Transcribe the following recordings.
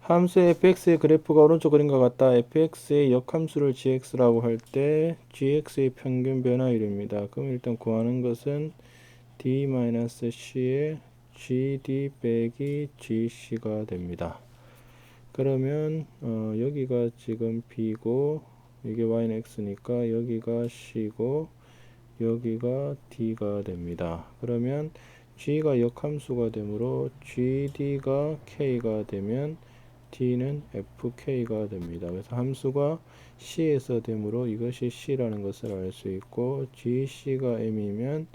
함수 fx의 그래프가 오른쪽 그림과 같다. fx의 역함수를 gx라고 할 때 gx의 평균 변화율입니다. 그럼 일단 구하는 것은 d-c의 gd 빼기 gc가 됩니다. 그러면 여기가 지금 b고 이게 y는 x니까 여기가 c고 여기가 d가 됩니다. 그러면 g가 역함수가 되므로 gd가 k가 되면 d는 fk가 됩니다. 그래서 함수가 c에서 되므로 이것이 c라는 것을 알 수 있고 gc가 m이면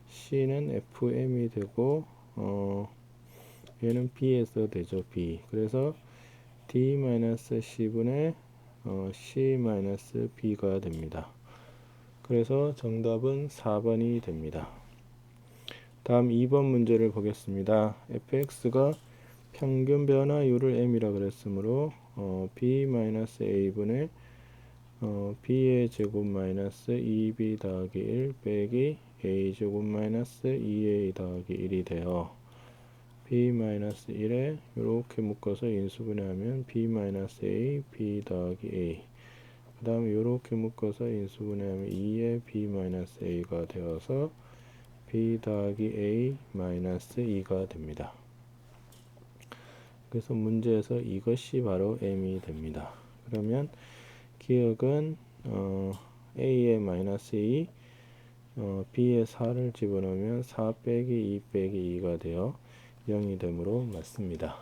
c는 fm이 되고 얘는 b에서 되죠. b. 그래서 d-c분의 c-b가 됩니다. 그래서 정답은 4번이 됩니다. 다음 2번 문제를 보겠습니다. fx가 평균 변화율을 m이라 그랬으므로 b-a분의 b의 제곱 마이너스 2b 더하기 1 빼기 a 제곱 마이너스 2a 더하기 1이 되어 b-1에 이렇게 묶어서 인수분해하면 b-a b 더하기 a 그 다음에 이렇게 묶어서 인수분해하면 2의 b-a가 되어서 b 더하기 a 마이너스 2가 됩니다. 그래서 문제에서 이것이 바로 m이 됩니다. 그러면 기억은 a의 마이너스 2 b의 4를 집어넣으면 4 빼기 2 빼기 2가 되어 0이 되므로 맞습니다.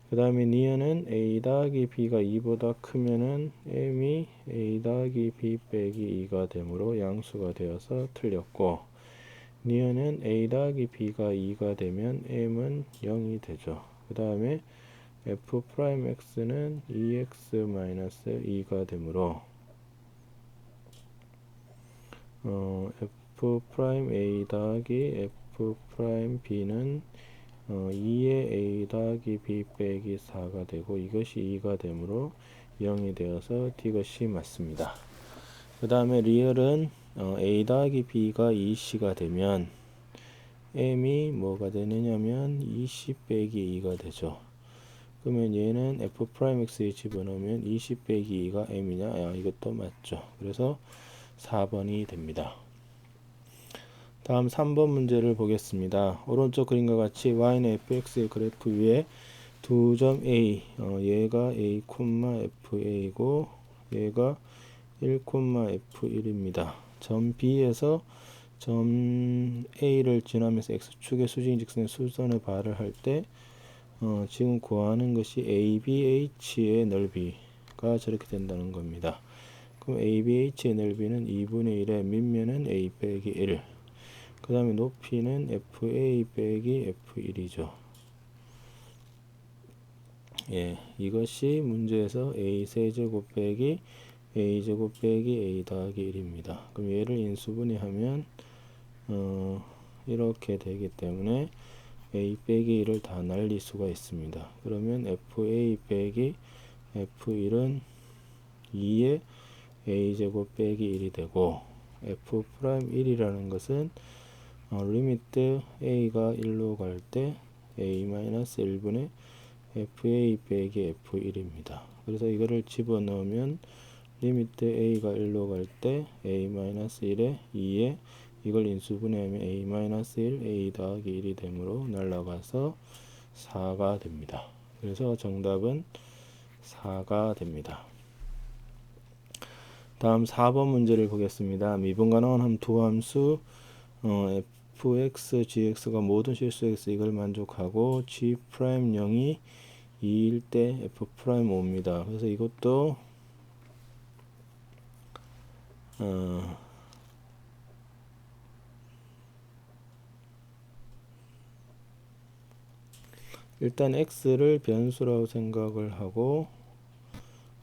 그 다음에 니은은 a 더하기 b가 2보다 크면은 m이 a 더하기 b 빼기 2가 되므로 양수가 되어서 틀렸고 니은은 a 더하기 b가 2가 되면 m은 0이 되죠. 그 다음에 f'x는 2x-2가 되므로 f'a 더하기 f'b는 2의 a 더하기 b 빼기 4가 되고 이것이 2가 되므로 0이 되어서 이것이 맞습니다. 그 다음에 리얼은 a 더하기 b가 2c가 되면 m이 뭐가 되느냐면 20 빼기 2가 되죠. 그러면 얘는 f'x에 집어넣으면 20 빼기 2가 m이냐? 이것도 맞죠. 그래서 4번이 됩니다. 다음 3번 문제를 보겠습니다. 오른쪽 그림과 같이 y는 fx의 그래프 위에 두 점 A, 얘가 A, FA고 얘가 1, F1입니다. 점 B에서 점 A를 지나면서 X축의 수직인 직선의 수선을 발을 할 때 지금 구하는 것이 ABH의 넓이가 저렇게 된다는 겁니다. 그럼 ABH의 넓이는 2분의 1의 밑면은 A 빼기 1 그 다음에 높이는 FA 빼기 F1이죠. 예, 이것이 문제에서 A 세제곱 빼기 A 제곱 빼기 A 더하기 1입니다. 그럼 얘를 인수분해하면 이렇게 되기 때문에 A 빼기 1을 다 날릴 수가 있습니다. 그러면 FA 빼기 F1은 2의 A 제곱 빼기 1이 되고 F'1이라는 것은 리미트 A가 1로 갈 때 A-1분의 FA 빼기 F1입니다. 그래서 이거를 집어넣으면 리미트 A가 1로 갈 때 A-1에 2에 이걸 인수분해하면 A-1 A 더하기 1이 되므로 날라가서 4가 됩니다. 그래서 정답은 4가 됩니다. 다음 4번 문제를 보겠습니다. 미분과 나온 두 함수 fx, gx가 모든 실수 x 이걸 만족하고 g'0이 2일 때 f'5입니다. 그래서 이것도 일단 x를 변수라고 생각을 하고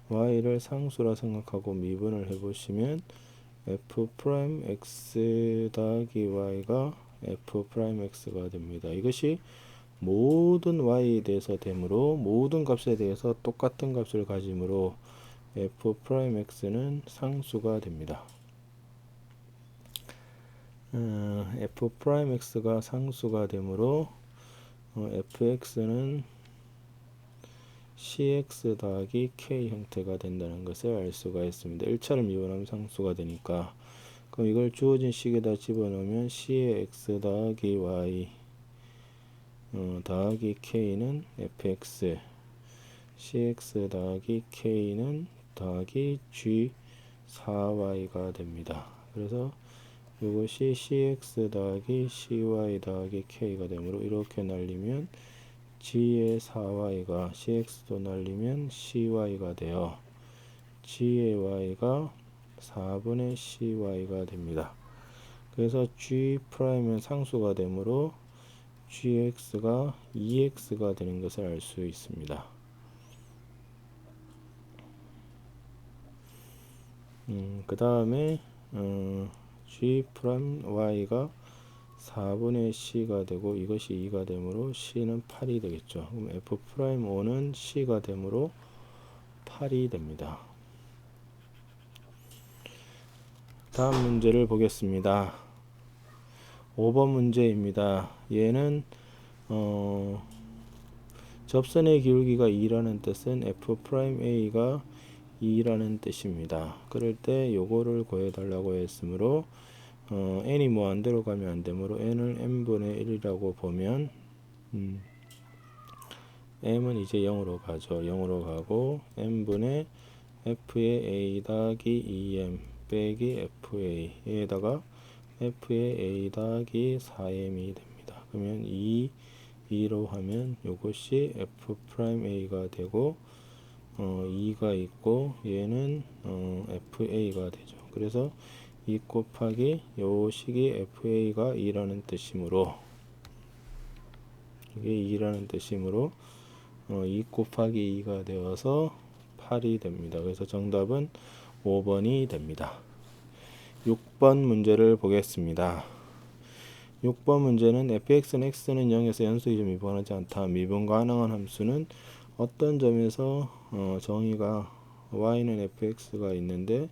y를 상수라 생각하고 미분을 해보시면 f'x 더하기 y가 f'x가 됩니다. 이것이 모든 y에 대해서 되므로 모든 값에 대해서 똑같은 값을 가지므로 f'x는 상수가 됩니다. f'x가 상수가 되므로 fx는 cx 더하기 k 형태가 된다는 것을 알 수가 있습니다. 1차를 미분하면 상수가 되니까. 그럼 이걸 주어진 식에다 집어넣으면 c의 x 더하기 y 더하기 k는 fx, cx 더하기 k는 더하기 g 4y가 됩니다. 그래서 이것이 cx 더하기 cy 더하기 k가 되므로 이렇게 날리면 g의 4y가 cx도 날리면 cy가 되어 g의 y가 4분의 cy가 됩니다. 그래서 g'은 상수가 되므로 gx가 2x가 되는 것을 알 수 있습니다. 그 다음에 g'y가 4분의 c가 되고 이것이 2가 되므로 c는 8이 되겠죠. 그럼 f'O는 c가 되므로 8이 됩니다. 다음 문제를 보겠습니다. 5번 문제입니다. 얘는 접선의 기울기가 2라는 뜻은 f'A가 2라는 뜻입니다. 그럴 때 요거를 구해달라고 했으므로 n이 무한대로 가면 안 되므로 n을 n분의 1이라고 보면 m은 이제 0으로 가죠. 0으로 가고 n분의 f의 a 더하기 2m 빼기 fa 에다가 f의 a 더하기 4m이 됩니다. 그러면 2로 하면 요것이 f'A가 되고 2가 있고 얘는 fa가 되죠. 그래서 2 곱하기 요 식이 fa가 2라는 뜻이므로 이게 2라는 뜻이므로 2 곱하기 2가 되어서 8이 됩니다. 그래서 정답은 5번이 됩니다. 6번 문제를 보겠습니다. 6번 문제는 fx는 x는 0에서 연속이죠. 미분하지 않다. 미분 가능한 함수는 어떤 점에서 정의가 y는 fx가 있는데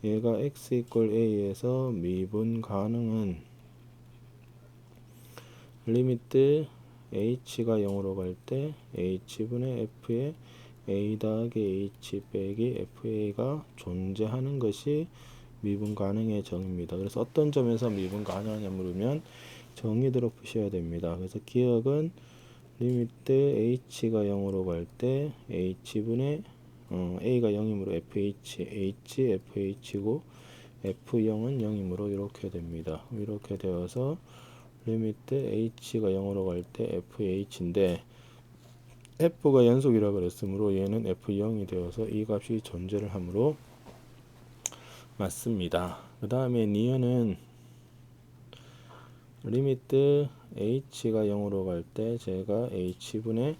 얘가 x 이퀄 a에서 미분 가능한 리미트 h가 0으로 갈 때 h분의 f의 a 더하기 h 빼기 fa가 존재하는 것이 미분 가능의 정의입니다. 그래서 어떤 점에서 미분 가능하냐 물으면 정의대로 푸셔야 됩니다. 그래서 기억은 리미트 h가 0으로 갈 때 h분의 a가 0이므로 fh고 f0은 0이므로 이렇게 됩니다. 이렇게 되어서 리미트 h가 0으로 갈 때 fh인데 f가 연속이라 그랬으므로 얘는 f0이 되어서 이 값이 존재를 하므로 맞습니다. 그 다음에 니은은 리미트 h가 0으로 갈 때 제가 h분의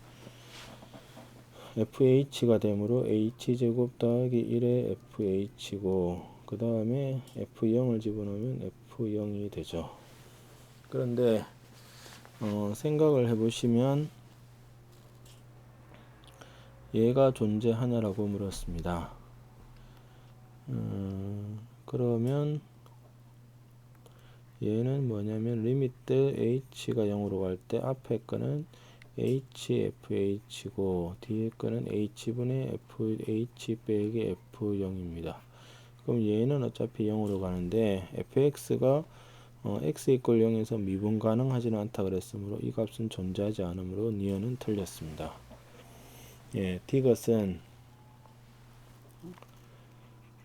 fh가 되므로 h제곱 더하기 1의 fh고 그 다음에 f0을 집어넣으면 f0이 되죠. 그런데 생각을 해보시면 얘가 존재하냐라고 물었습니다. 그러면 얘는 뭐냐면 리미트 h가 0으로 갈 때 앞에 거는 hfh고 뒤에 거는 h분의 fh 빼기 f0입니다. 그럼 얘는 어차피 0으로 가는데 fx가 x 이퀄 0에서 미분 가능하지는 않다 그랬으므로 이 값은 존재하지 않으므로 니은은 틀렸습니다. 예, 디귿은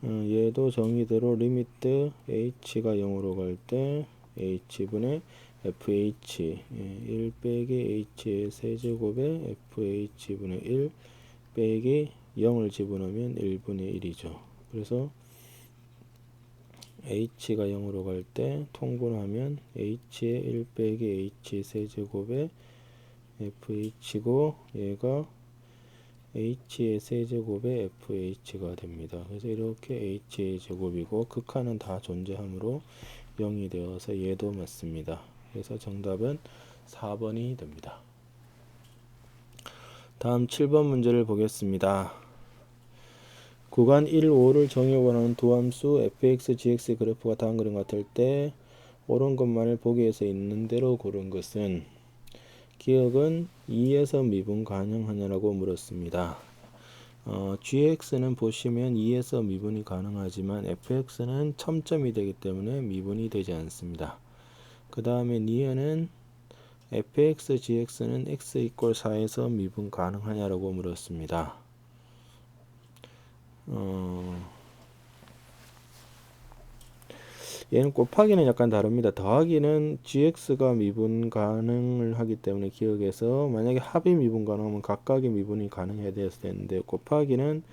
얘도 정의대로 리미트 h가 0으로 갈 때 h분의 fh 1 빼기 h의 세제곱에 fh분의 1 빼기 0을 집어넣으면 1분의 1이죠. 그래서 h가 0으로 갈 때 통분하면 h의 1 빼기 h 세제곱에 fh고 얘가 h의 세제곱에 fh가 됩니다. 그래서 이렇게 h의 제곱이고 극한은 다 존재하므로 0이 되어서 얘도 맞습니다. 그래서 정답은 4번이 됩니다. 다음 7번 문제를 보겠습니다. 구간 1, 5를 정의 원하는 두 함수 fx, gx의 그래프가 다음 그림 같을 때 옳은 것만을 보기에서 있는 대로 고른 것은 기억은 2에서 미분 가능하냐라고 물었습니다. gx는 보시면 2에서 미분이 가능하지만 fx는 첨점이 되기 때문에 미분이 되지 않습니다. 그 다음에 니은은 fx, gx는 x 이퀄 4에서 미분 가능하냐라고 물었습니다. 얘는 곱하기는 약간 다릅니다. 더하기는 gx가 미분 가능을 하기 때문에 기억해서 만약에 합이 미분 가능하면 각각의 미분이 가능해야 되는데 곱하기는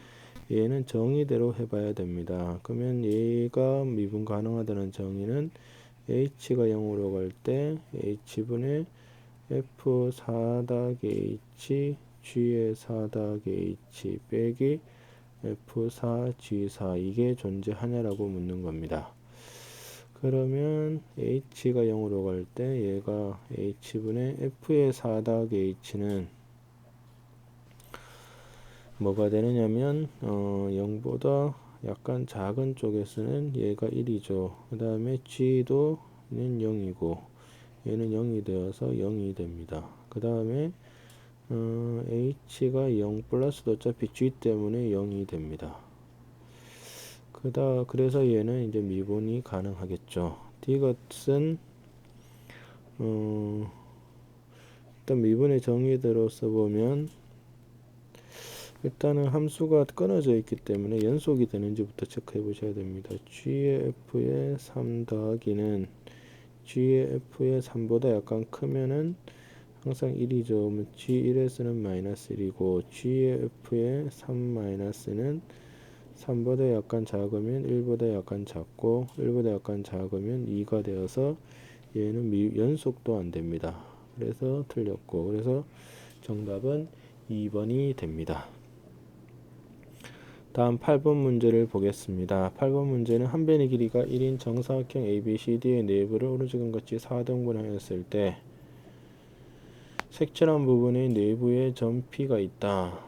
얘는 정의대로 해봐야 됩니다. 그러면 얘가 미분 가능하다는 정의는 h가 0으로 갈 때 h분의 f 4 더하기 h g의 4 더하기 h 빼기 f4 g4 이게 존재하냐라고 묻는 겁니다. 그러면 h가 0으로 갈 때 얘가 h분의 f의 4 더하기 h는 뭐가 되느냐면 0보다 약간 작은 쪽에서는 얘가 1이죠. 그 다음에 g도 는 0이고 얘는 0이 되어서 0이 됩니다. 그 다음에 h가 0 플러스도 어차피 g 때문에 0이 됩니다. 그래서 얘는 이제 미분이 가능하겠죠. 이것은 일단 미분의 정의대로 써보면 일단은 함수가 끊어져 있기 때문에 연속이 되는지부터 체크해 보셔야 됩니다. g의 f의 3 더하기는 g의 f의 3보다 약간 크면은 항상 1이죠. g1에서는 마이너스 1이고 g의 f의 3 마이너스는 3보다 약간 작으면 1보다 약간 작고 1보다 약간 작으면 2가 되어서 얘는 연속도 안 됩니다. 그래서 틀렸고 그래서 정답은 2번이 됩니다. 다음 8번 문제를 보겠습니다. 8번 문제는 한 변의 길이가 1인 정사각형 ABCD의 내부를 오른쪽과 같이 4등분하였을 때 색칠한 부분의 내부에 점 P가 있다.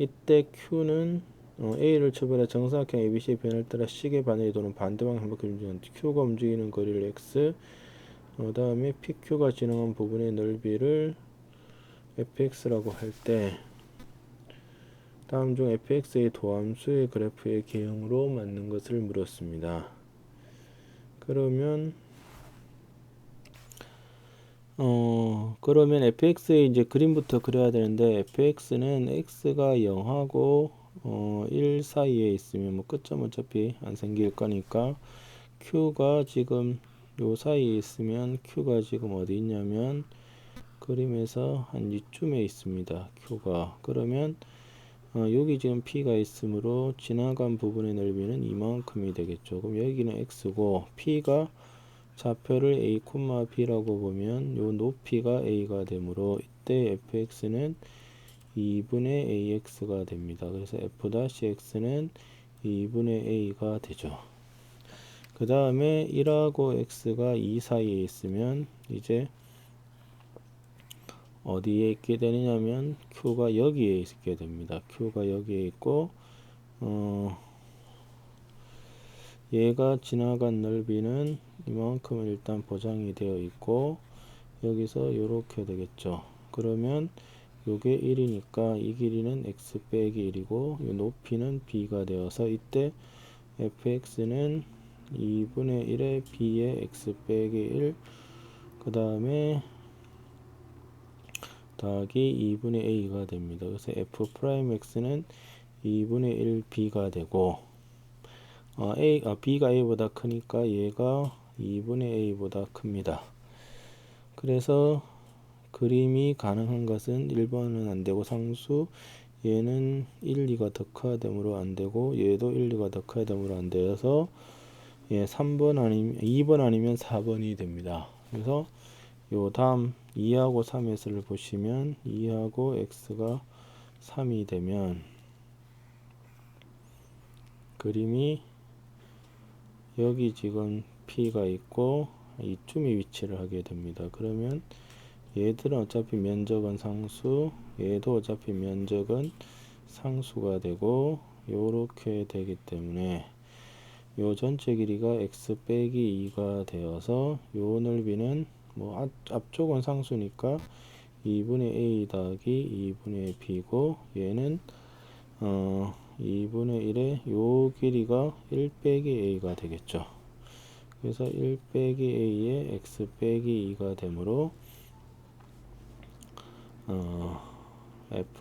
이때 Q는 A를 초월해 정사각형 ABC의 변을 따라 식의 반응이 도는 반대방향 행복히 움직이는 Q가 움직이는 거리를 X 그 다음에 PQ가 진행한 부분의 넓이를 fx라고 할 때 다음 중 fx의 도함수의 그래프의 개형으로 맞는 것을 물었습니다. 그러면 fx의 이제 그림부터 그려야 되는데 fx는 x가 0하고 1 사이에 있으면 뭐 끝점 어차피 안 생길 거니까 q가 지금 요 사이에 있으면 q가 지금 어디 있냐면 그림에서 한 이쯤에 있습니다. q가 그러면 여기 지금 p가 있으므로 지나간 부분의 넓이는 이만큼이 되겠죠. 그럼 여기는 x고 p가 좌표를 a, b라고 보면 요 높이가 a가 되므로 이때 fx는 2분의 ax가 됩니다. 그래서 f-x는 2분의 a가 되죠. 그 다음에 1하고 x가 2 사이에 있으면 이제 어디에 있게 되느냐면 q가 여기에 있게 됩니다. q가 여기에 있고 얘가 지나간 넓이는 이만큼은 일단 보장이 되어 있고 여기서 요렇게 되겠죠. 그러면 요게 1이니까 이 길이는 x 빼기 1이고 이 높이는 b가 되어서 이때 fx는 2분의 1의 b의 x 빼기 1 그 다음에 더하기 2분의 a가 됩니다. 그래서 f'x는 2분의 1 b가 되고 b가 a보다 크니까 얘가 2분의 a보다 큽니다. 그래서 그림이 가능한 것은 1번은 안되고 상수 얘는 1, 2가 더 커야 되므로 안되고 얘도 1, 2가 더 커야 되므로 안되어서 3번 아니면 2번 아니면 4번이 됩니다. 그래서 요 다음 2하고 3에서를 보시면 2하고 x가 3이 되면 그림이 여기 지금 p가 있고 이쯤에 위치를 하게 됩니다. 그러면 얘들은 어차피 면적은 상수 얘도 어차피 면적은 상수가 되고 요렇게 되기 때문에 요 전체 길이가 x 빼기 2가 되어서 요 넓이는 뭐 앞쪽은 상수니까 2분의 a 더하기 2분의 b고 얘는 2분의 1의 요 길이가 1 빼기 a가 되겠죠. 그래서 1 빼기 a의 x 빼기 2가 되므로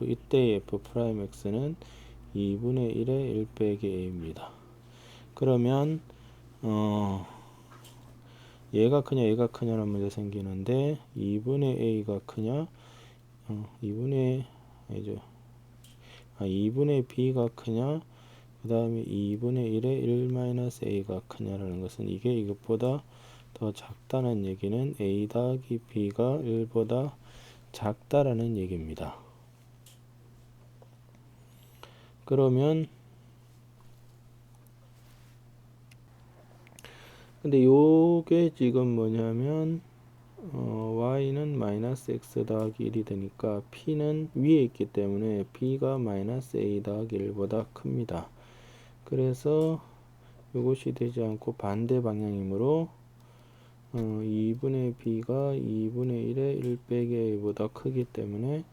이때의 f 프라임 x는 2분의 1의 1 빼기 a입니다. 그러면 얘가 크냐 얘가 크냐라는 문제 생기는데 2분의 a가 크냐 2분의 b가 크냐 그 다음에 2분의 1의 1-a가 크냐라는 것은 이게 이것보다 더 작다는 얘기는 a 더하기 b가 1보다 작다라는 얘기입니다. 그러면 근데 요게 지금 뭐냐면 y는 마이너스 x 더하기 1이 되니까 p는 위에 있기 때문에 b가 마이너스 a 더하기 1보다 큽니다. 그래서 이것이 되지 않고 반대 방향이므로 2분의 b가 2분의 1의 1 빼기 a보다 크기 때문에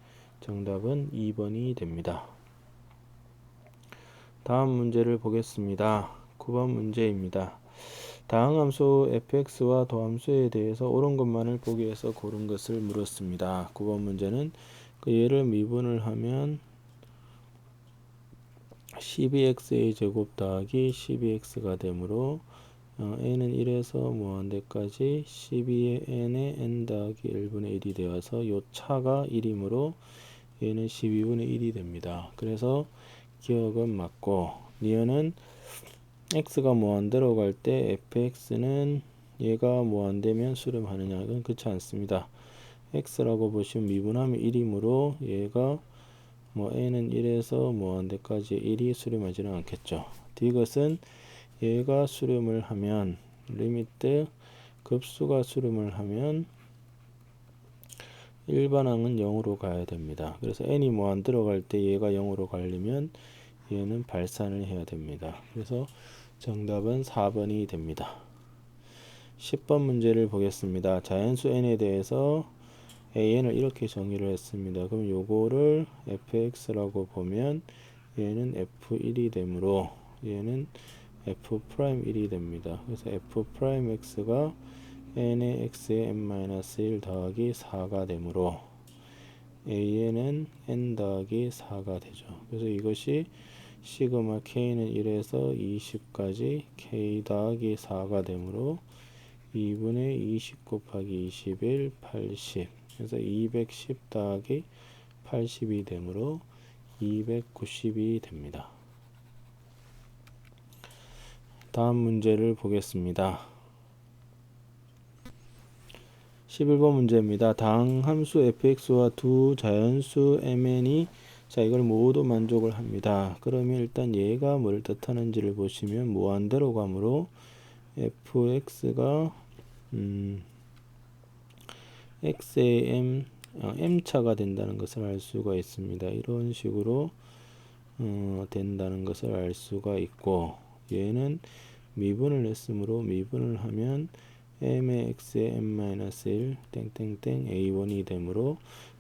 정답은 2번이 됩니다. 다음 문제를 보겠습니다. 9번 문제입니다. 다항함수 fx와 도함수에 대해서 옳은 것만을 보기 위해서 고른 것을 물었습니다. 9번 문제는 그 얘를 미분을 하면 12x의 제곱 더하기 12x가 되므로 n은 1에서 무한대까지 12의 n의 n 더하기 1분의 1이 되어서 요 차가 1이므로 얘는 12분의 1이 됩니다. 그래서 기억은 맞고 니은은 x가 무한대로 갈 때 fx는 얘가 무한대면 수렴하느냐 이건 그렇지 않습니다. x라고 보시면 미분하면 1이므로 얘가 뭐 n은 1에서 무한대까지 1이 수렴하지는 않겠죠. 이것은 얘가 수렴을 하면 리미트 급수가 수렴을 하면 일반항은 0으로 가야 됩니다. 그래서 n이 무한 들어갈 때 얘가 0으로 가려면 얘는 발산을 해야 됩니다. 그래서 정답은 4번이 됩니다. 10번 문제를 보겠습니다. 자연수 n에 대해서 an을 이렇게 정의를 했습니다. 그럼 요거를 fx라고 보면 얘는 f1이 되므로 얘는 f'1이 됩니다. 그래서 f'x가 n의 x의 n-1 더하기 4가 되므로 a는 n 더하기 4가 되죠. 그래서 이것이 시그마 k는 1에서 20까지 k 더하기 4가 되므로 2분의 20 곱하기 21 80 그래서 210 더하기 80이 되므로 290이 됩니다. 다음 문제를 보겠습니다. 11번 문제입니다. 다항함수 fx와 두 자연수 mn이 자 이걸 모두 만족을 합니다. 그러면 일단 얘가 뭘 뜻하는지를 보시면 무한대로 가므로 fx가 x의 m차가 된다는 것을 알 수가 있습니다. 이런 식으로 된다는 것을 알 수가 있고 얘는 미분을 했으므로 미분을 하면 m의 x의 n-1 땡땡땡 a1이 되므로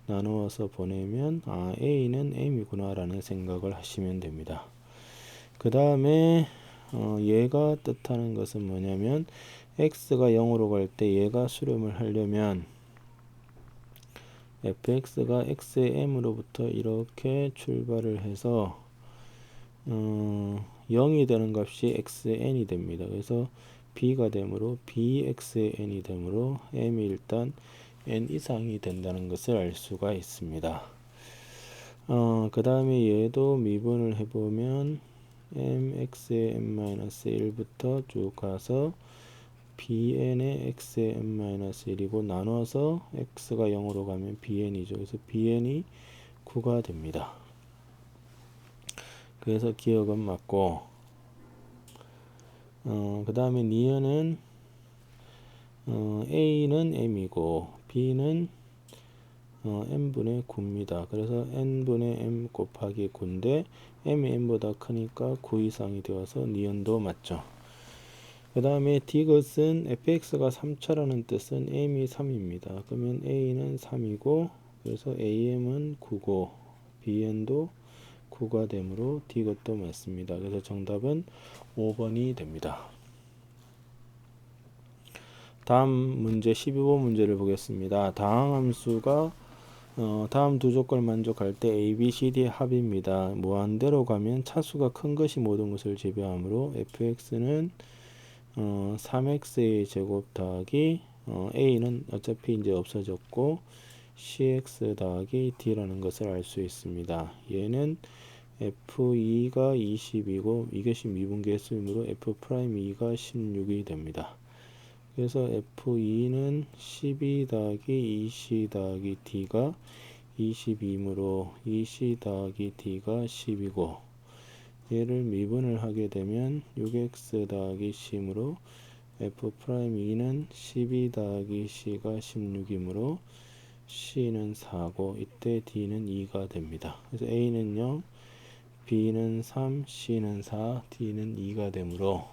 나누어서 보내면 a는 m이구나 라는 생각을 하시면 됩니다. 그 다음에 얘가 뜻하는 것은 뭐냐면 x가 0으로 갈 때 얘가 수렴을 하려면 fx가 x의 m으로부터 이렇게 출발을 해서 0이 되는 값이 x의 n이 됩니다. 그래서 b가 되므로 bx의 n이 되므로 m이 일단 n 이상이 된다는 것을 알 수가 있습니다. 그 다음에 얘도 미분을 해보면 mx의 n-1부터 쭉 가서 bn의 x의 n-1이고 나눠서 x가 0으로 가면 bn이죠. 그래서 bn이 9가 됩니다. 그래서 기억은 맞고 그 다음에 니은은 a는 m이고 b는 n분의 9입니다. 그래서 n분의 m 곱하기 9인데 m이 m보다 크니까 9 이상이 되어서 니은도 맞죠. 그 다음에 디귿은 fx가 3차라는 뜻은 m이 3입니다. 그러면 a는 3이고 그래서 am은 9고 bn도 9가 되므로 디귿도 맞습니다. 그래서 정답은 5번이 됩니다. 다음 문제 12번 문제를 보겠습니다. 다항함수가 다음 두 조건을 만족할 때 a, b, c, d의 합입니다. 무한대로 가면 차수가 큰 것이 모든 것을 지배하므로 fx는 3x의 제곱 더하기 a는 어차피 이제 없어졌고 cx 더하기 d라는 것을 알 수 있습니다. 얘는 f2가 20이고 이것이 미분계수이므로 f'2가 16이 됩니다. 그래서 f2는 12 더하기 2c 더하기 d가 22이므로 2c 더하기 d가 10이고 얘를 미분을 하게 되면 6x 더하기 c이므로 f'2는 12 더하기 c가 16이므로 c는 4고 이때 d는 2가 됩니다. 그래서 a는 0, b는 3, c는 4, d는 2가 되므로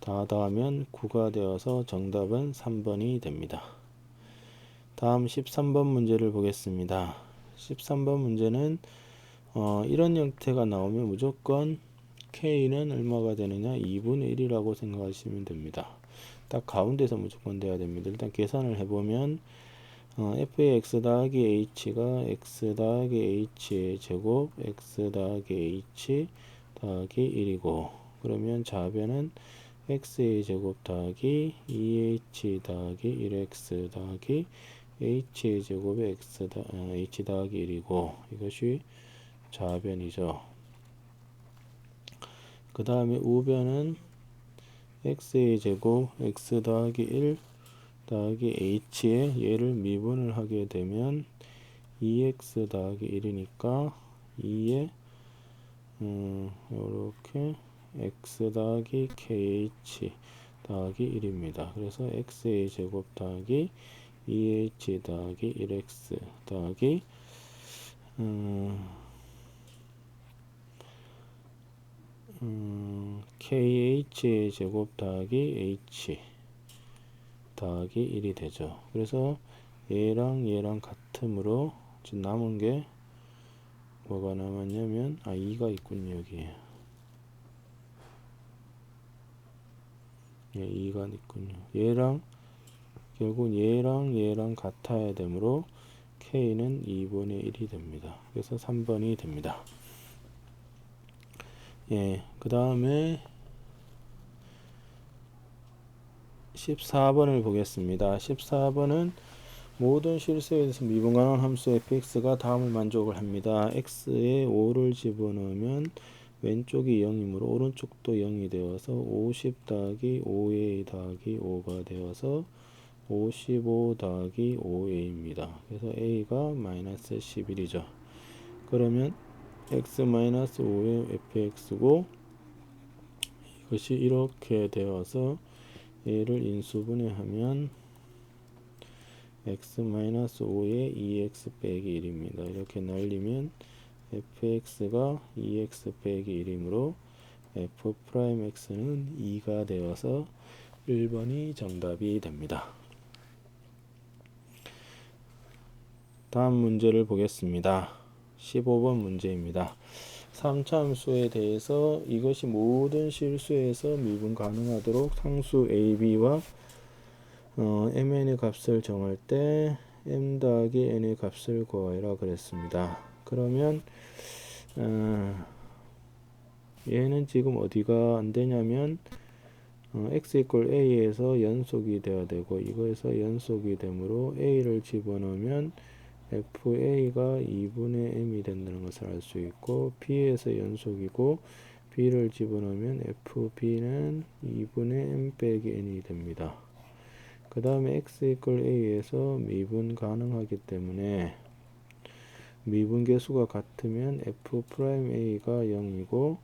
다 더하면 9가 되어서 정답은 3번이 됩니다. 다음 13번 문제를 보겠습니다. 13번 문제는 이런 형태가 나오면 무조건 K는 얼마가 되느냐 2분의 1이라고 생각하시면 됩니다. 딱 가운데서 무조건 돼야 됩니다. 일단 계산을 해보면 f의 x 더하기 h가 x 더하기 h의 제곱 x 더하기 h 더하기 1이고 그러면 좌변은 x의 제곱 더하기 2h 더하기 1x 더하기 h의 제곱에 h 더하기 1이고 이것이 좌변이죠. 그 다음에 우변은 x의 제곱 x 더하기 1 더하기 h에 얘를 미분을 하게 되면 2x 더하기 1이니까 2에 이렇게 x 더하기 kh 더하기 1입니다. 그래서 x의 제곱 더하기 2h 더하기 1x 더하기 kh의 제곱 더하기 h 더하기 1이 되죠. 그래서 얘랑 얘랑 같으므로 지금 남은 게 뭐가 남았냐면 2가 있군요. 여기에 2가 있군요. 얘랑 결국 얘랑 같아야 되므로 k는 2분의 1이 됩니다. 그래서 3번이 됩니다. 그 다음에 14번을 보겠습니다. 14번은 모든 실수에 대해서 미분가능한 함수 fx가 다음을 만족을 합니다. x에 5를 집어넣으면 왼쪽이 0이므로 오른쪽도 0이 되어서 50 더하기 5a 더하기 5가 되어서 55 더하기 5a입니다. 그래서 a가 마이너스 11이죠. 그러면 x 마이너스 5의 fx고 이것이 이렇게 되어서 얘를 인수분해하면 x 마이너스 5에 2x 빼기 1입니다. 이렇게 날리면 fx가 2x 빼기 1이므로 f'x는 2가 되어서 1번이 정답이 됩니다. 다음 문제를 보겠습니다. 15번 문제입니다. 3차 함수에 대해서 이것이 모든 실수에서 미분 가능하도록 상수 ab와 mn의 값을 정할 때 m 더하기 n의 값을 구하라 그랬습니다. 그러면 얘는 지금 어디가 안 되냐면 x 이퀄 a에서 연속이 되어야 되고 이거에서 연속이 되므로 a를 집어넣으면 fa가 2분의 m이 된다는 것을 알 수 있고 b에서 연속이고 b를 집어넣으면 fb는 2분의 m 빼기 n이 됩니다. 그 다음에 x 이퀄 a에서 미분 가능하기 때문에 미분계수가 같으면 f'a가 0이고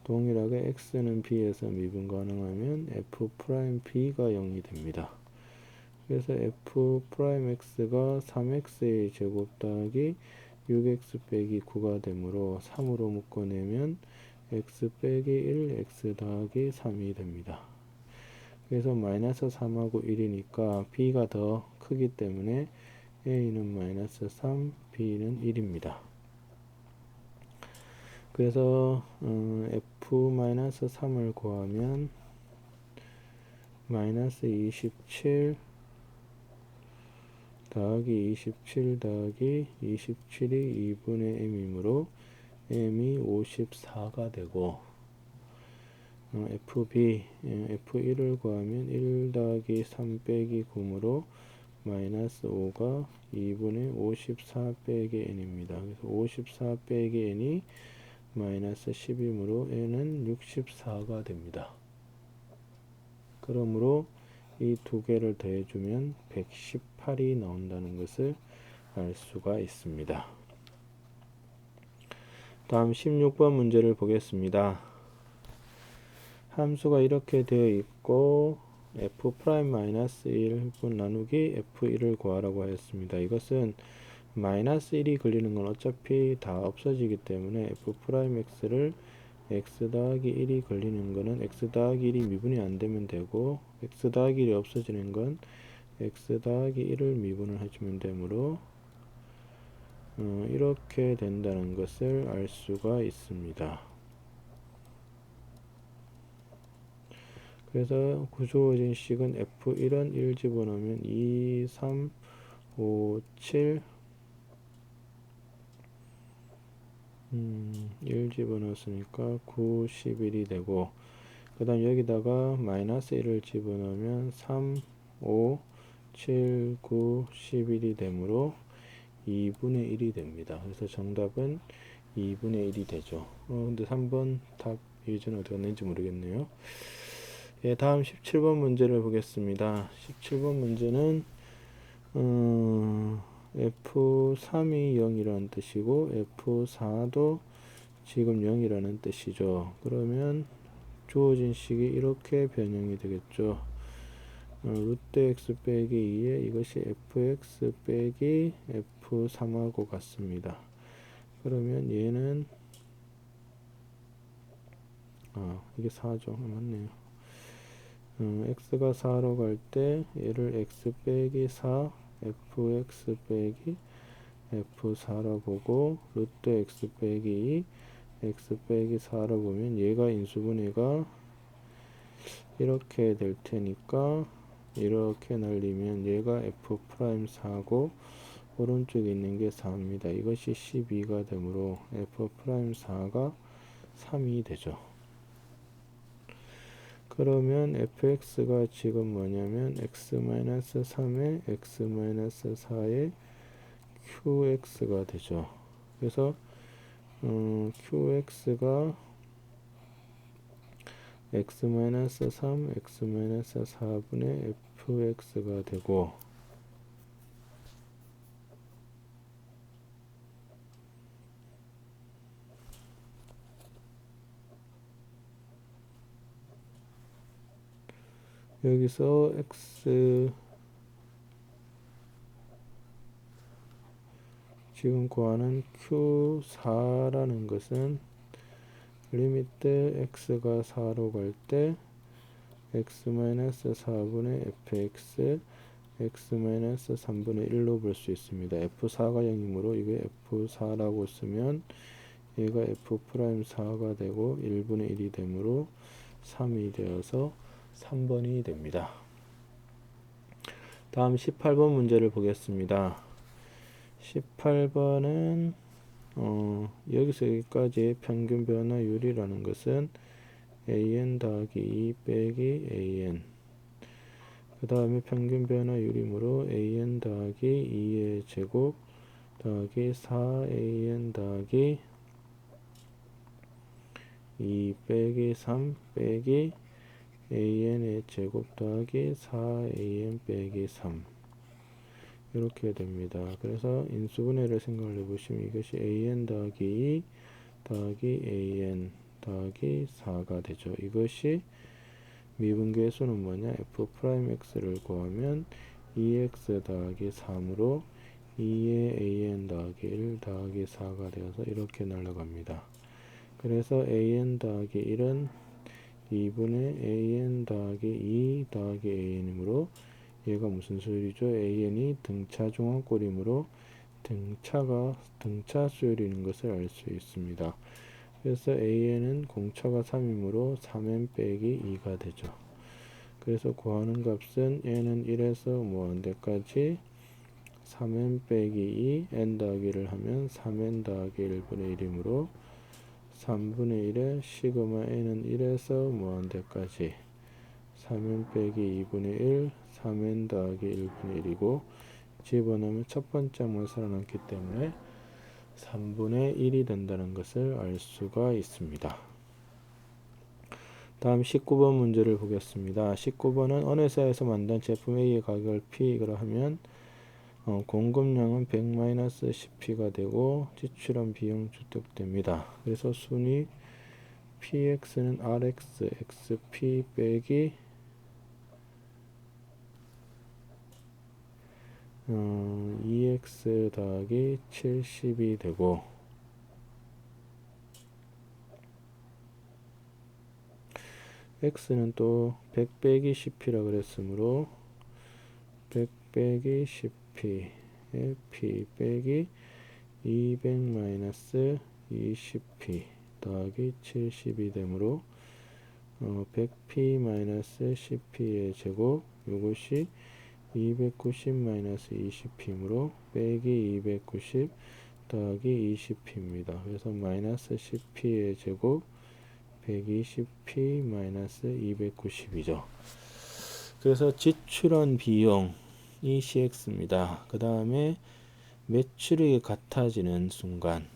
동일하게 x는 b에서 미분 가능하면 f'b가 0이 됩니다. 그래서 f'x가 3x의 제곱 더하기 6x 빼기 9가 되므로 3으로 묶어내면 x 빼기 1 x 더하기 3이 됩니다. 그래서 마이너스 3하고 1이니까 b가 더 크기 때문에 a는 마이너스 3, b는 1입니다. 그래서 f-3을 구하면 마이너스 27 더하기 27 더하기 27이 2분의 m이므로 m이 54가 되고 fb, f1을 구하면 1 더하기 3 빼기 9으로 마이너스 5가 2분의 54 빼기 n입니다. 그래서 54 빼기 n이 마이너스 10이므로 n은 64가 됩니다. 그러므로 이 두 개를 더해주면 118이 나온다는 것을 알 수가 있습니다. 다음 16번 문제를 보겠습니다. 함수가 이렇게 되어 있고 f'-1분 나누기 f1을 구하라고 하였습니다. 이것은 마이너스 1이 걸리는 건 어차피 다 없어지기 때문에 f'x를 x 더하기 1이 걸리는 거는 x 더하기 1이 미분이 안 되면 되고 x 더하기 1이 없어지는 건 x 더하기 1을 미분을 해주면 되므로 이렇게 된다는 것을 알 수가 있습니다. 그래서 구주어진 식은 f1은 1 집어넣으면 2, 3, 5, 7 1 집어넣었으니까 9, 11이 되고 그 다음 여기다가 마이너스 1을 집어넣으면 3, 5, 7, 9, 11이 되므로 2분의 1이 됩니다. 그래서 정답은 2분의 1이 되죠. 근데 3번 답 예전 어디 갔는지 모르겠네요. 예, 다음 17번 문제를 보겠습니다. 17번 문제는 F3이 0이라는 뜻이고 F4도 지금 0이라는 뜻이죠. 그러면 주어진 식이 이렇게 변형이 되겠죠. 루트 x 빼기 2에 이것이 fx 빼기 f3하고 같습니다. 그러면 얘는 이게 4죠. 맞네요. x가 4로 갈 때 얘를 x 빼기 4 fx 빼기 f4로 보고 루트 x 빼기 2 x 빼기 4로 보면 얘가 인수분해가 이렇게 될 테니까 이렇게 날리면 얘가 f'4고 오른쪽에 있는 게 4입니다. 이것이 12가 되므로 f'4가 3이 되죠. 그러면 fx가 지금 뭐냐면 x-3에 x-4에 qx가 되죠. 그래서 qx가 x-3, x-4분의 fx가 되고 여기서 x 지금 구하는 q4라는 것은 리미트 x가 4로 갈 때 x-4분의 fx x-3분의 1로 볼 수 있습니다. f4가 0이므로 이게 f4라고 쓰면 얘가 f'4가 되고 1분의 1이 되므로 3이 되어서 3번이 됩니다. 다음 18번 문제를 보겠습니다. 18번은 여기서 여기까지의 평균 변화율이라는 것은 an 더하기 2 빼기 an 그 다음에 평균 변화율이므로 an 더하기 2의 제곱 더하기 4an 더하기 2 빼기 3 빼기 an의 제곱 더하기 4an 빼기 3 이렇게 됩니다. 그래서 인수분해를 생각을 해보시면 이것이 an 더하기 2 더하기 an 더하기 4가 되죠. 이것이 미분계의 수는 뭐냐? f'x를 구하면 2x 더하기 3으로 2의 an 더하기 1 더하기 4가 되어서 이렇게 날아갑니다. 그래서 an 더하기 1은 2분의 an 더하기 2 더하기 an이므로 얘가 무슨 수열이죠? an이 등차 중앙꼴이므로 등차 수열인 것을 알 수 있습니다. 그래서 an은 공차가 3이므로 3n 빼기 2가 되죠. 그래서 구하는 값은 n은 1에서 무한대까지 3n 빼기 2 n 더하기를 하면 3n 더하기 1분의 1이므로 3분의 1에 시그마 n은 1에서 무한대까지 3n 빼기 2분의 1 3n 더하기 1분의 1이고 집어넣으면 첫 번째 항만 살아남기 때문에 3분의 1이 된다는 것을 알 수가 있습니다. 다음 19번 문제를 보겠습니다. 19번은 어느 회사에서 만든 제품 A의 가격을 P라 하면 공급량은 100-10P가 되고 지출한 비용 주택됩니다. 그래서 순위 PX는 RX, XP 빼기 EX 더하기 70이 되고 X는 또 100 빼기 10P라 그랬으므로 100 빼기 10P에 P 빼기 200 20P 더하기 70이 되므로 100P 10P의 제곱 이것이 290 20P이므로 빼기 290 더하기 20P입니다. 그래서 마이너스 10P의 제곱 120P 290이죠. 그래서 지출한 비용이 CX입니다. 그 다음에 매출액이 같아지는 순간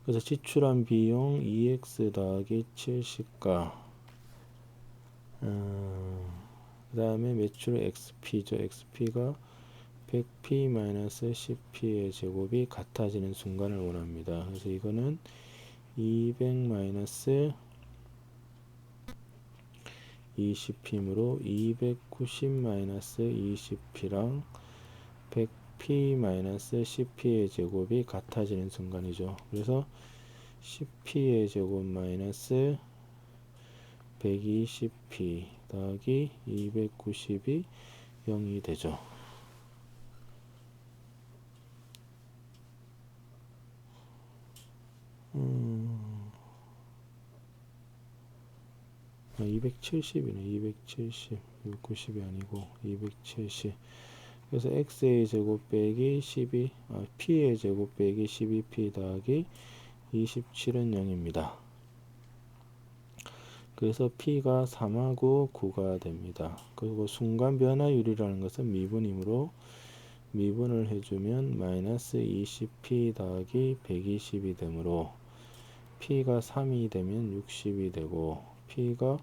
그래서 지출한 비용 EX 더하기 70가 그 다음에 매출액 XP죠. XP가 100P 10P의 제곱이 같아지는 순간을 원합니다. 그래서 이거는 200 20P므로 290 20P랑 100P 10P의 제곱이 같아지는 순간이죠. 그래서 10P의 제곱 마이너스 120P 더하기 290이 0이 되죠. 270이네. 270 290이 아니고 270. 그래서 x의 제곱 빼기 12 p의 제곱 빼기 12p 더하기 27은 0입니다. 그래서 p가 3하고 9가 됩니다. 그리고 순간 변화율이라는 것은 미분이므로 미분을 해주면 마이너스 20p 더하기 120이 되므로 p가 3이 되면 60이 되고 p가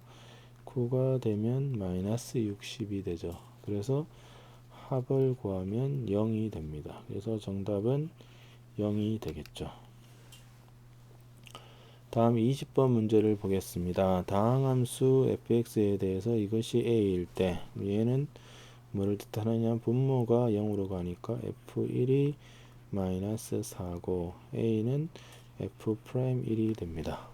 9가 되면 마이너스 60이 되죠. 그래서 합을 구하면 0이 됩니다. 그래서 정답은 0이 되겠죠. 다음 20번 문제를 보겠습니다. 다항함수 fx에 대해서 이것이 a일 때 얘는 뭐를 뜻하느냐 분모가 0으로 가니까 f1이 마이너스 4고 a는 f'1이 됩니다.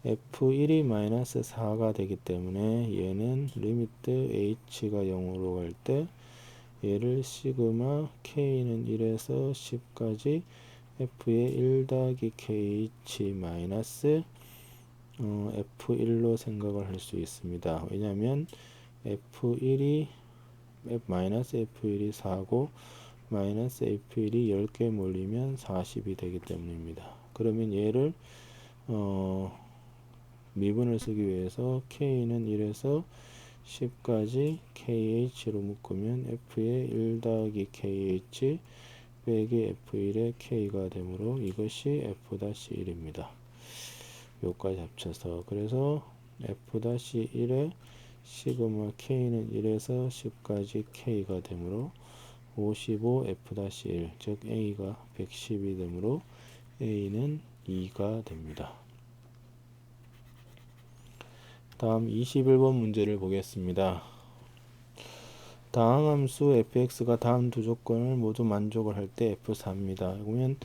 f1이 마이너스 4가 되기 때문에 얘는 리미트 h가 0으로 갈 때 얘를 시그마 k는 1에서 10까지 f의 1 더하기 kh 마이너스 f1로 생각을 할 수 있습니다. 왜냐하면 f1이 마이너스 f1이 4고 마이너스 f1이 10개 몰리면 40이 되기 때문입니다. 그러면 얘를 미분을 쓰기 위해서 k는 1에서 10까지 kh로 묶으면 f의 1 더하기 kh 빼기 f1의 k가 되므로 이것이 f'1입니다. 요까지 합쳐서 그래서 f'1의 시그마 k는 1에서 10까지 k가 되므로 55 f'1 즉 a가 110이 되므로 a는 2가 됩니다. 다음 21번 문제를 보겠습니다. 다항함수 fx가 다음 두 조건을 모두 만족을 할 때 f4입니다. 그러면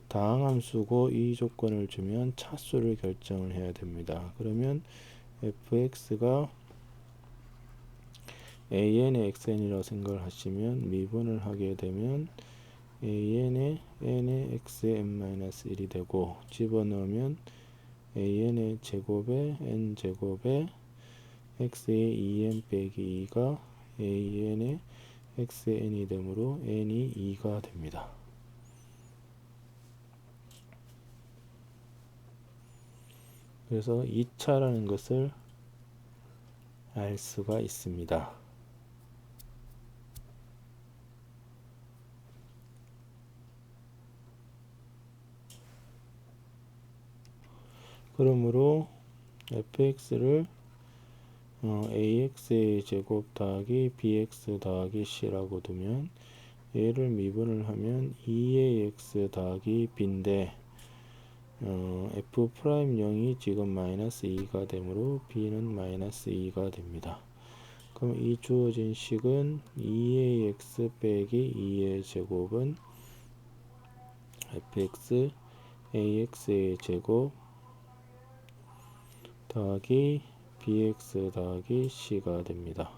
다항함수고 이 조건을 주면 차수를 결정을 해야 됩니다. 그러면 fx가 an의 xn이라고 생각을 하시면 미분을 하게 되면 an의 n의 xn-1이 되고 집어넣으면 an의 제곱에 n제곱에 x의 2n 빼기 2가 an의 xn이 되므로 n이 2가 됩니다. 그래서 2차라는 것을 알 수가 있습니다. 그러므로 fx를 ax의 제곱 더하기 bx 더하기 c라고 두면 얘를 미분을 하면 2ax 더하기 b인데 f'0이 지금 마이너스 2가 되므로 b는 마이너스 2가 됩니다. 그럼 이 주어진 식은 2ax 빼기 2의 제곱은 fx ax의 제곱 더하기 bx 더하기 c가 됩니다.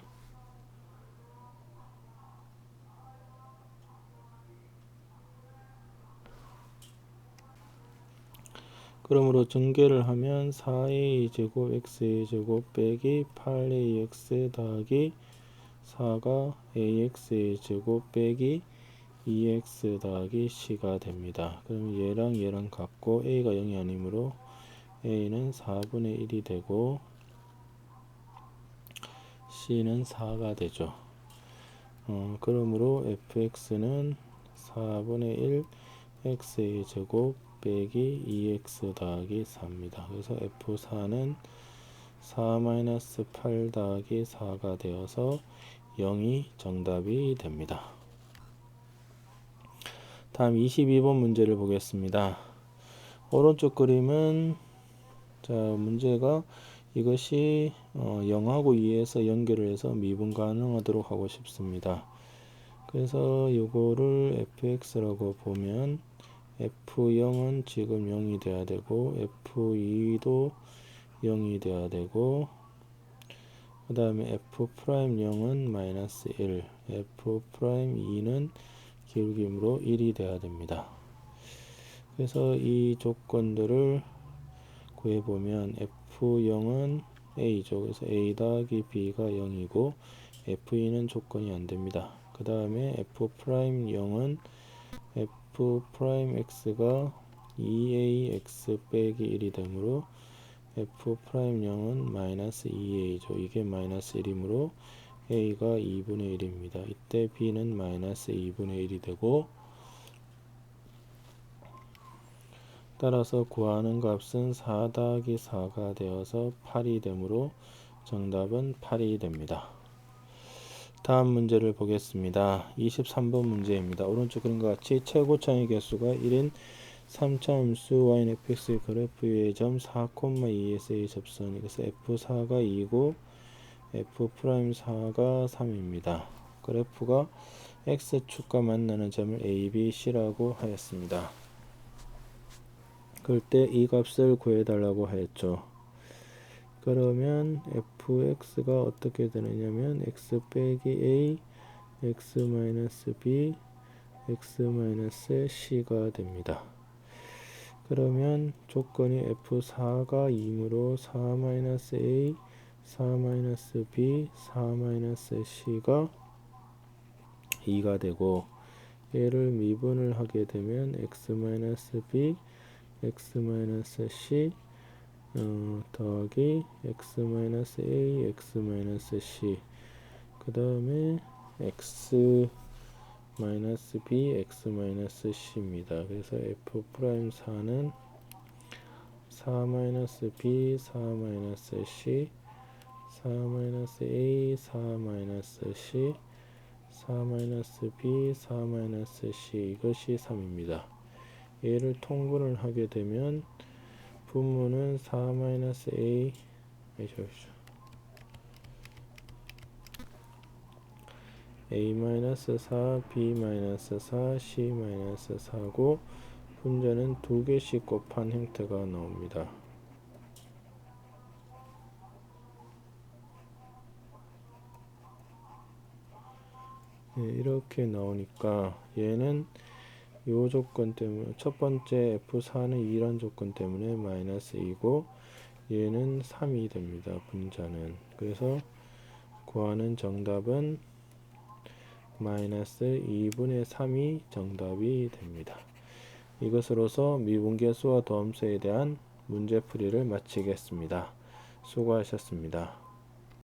그러므로 전개를 하면 4a 제곱 x의 제곱 빼기 8ax 더하기 4가 ax의 제곱 빼기 2x 더하기 c가 됩니다. 그럼 얘랑 같고 a가 0이 아니므로 a는 4분의 1이 되고 c는 4가 되죠. 그러므로 fx는 4분의 1 x의 제곱 빼기 2x 더하기 4입니다. 그래서 f4는 4-8 더하기 4가 되어서 0이 정답이 됩니다. 다음 22번 문제를 보겠습니다. 오른쪽 그림은 자 문제가 이것이 0하고 2에서 연결을 해서 미분 가능하도록 하고 싶습니다. 그래서 요거를 fx라고 보면 f0은 지금 0이 돼야 되고 f2도 0이 돼야 되고 그 다음에 f'0은 마이너스 1 f'2는 기울기므로 1이 돼야 됩니다. 그래서 이 조건들을 구해보면 f0은 a죠. 그래서 a 더하기 b가 0이고 f2는 조건이 안됩니다. 그 다음에 f'0은 f'x가 2ax 빼기 1이 되므로 f'0은 마이너스 2a죠. 이게 마이너스 1이므로 a가 2분의 1입니다. 이때 b는 마이너스 2분의 1이 되고 따라서 구하는 값은 4 더하기 4가 되어서 8이 되므로 정답은 8이 됩니다. 다음 문제를 보겠습니다. 23번 문제입니다. 오른쪽 그림과 같이 최고차의 개수가 1인 3차 함수 yfx의 그래프 위의 점 4,2에서의 접선 그래서 f4가 2고 f'4가 3입니다. 그래프가 x축과 만나는 점을 a, b, c라고 하였습니다. 그럴 때 이 값을 구해달라고 하였죠. 그러면 fx가 어떻게 되느냐면 x 빼기 a, x 마이너스 b, x 마이너스 c가 됩니다. 그러면 조건이 f4가 2이므로 4 마이너스 a, 4 마이너스 b, 4 마이너스 c가 2가 되고 얘를 미분을 하게 되면 x 마이너스 b, x 마이너스 c 더하기 x 마이너스 a, x 마이너스 c 그 다음에 x 마이너스 b, x 마이너스 c입니다. 그래서 f'4는 4 마이너스 b, 4 마이너스 c, 4 마이너스 a, 4 마이너스 c, 4 마이너스 b, 4 마이너스 c 이것이 3입니다. 얘를 통분을 하게 되면 분모는 4 마이너스 a a 마이너스 4, b 마이너스 4, c 마이너스 4고 분자는 2개씩 곱한 형태가 나옵니다. 네, 이렇게 나오니까 얘는 요 조건 때문에 첫 번째 F4는 이런 조건 때문에 마이너스 2고 얘는 3이 됩니다. 분자는. 그래서 구하는 정답은 마이너스 2분의 3이 정답이 됩니다. 이것으로서 미분계수와 도함수에 대한 문제풀이를 마치겠습니다. 수고하셨습니다.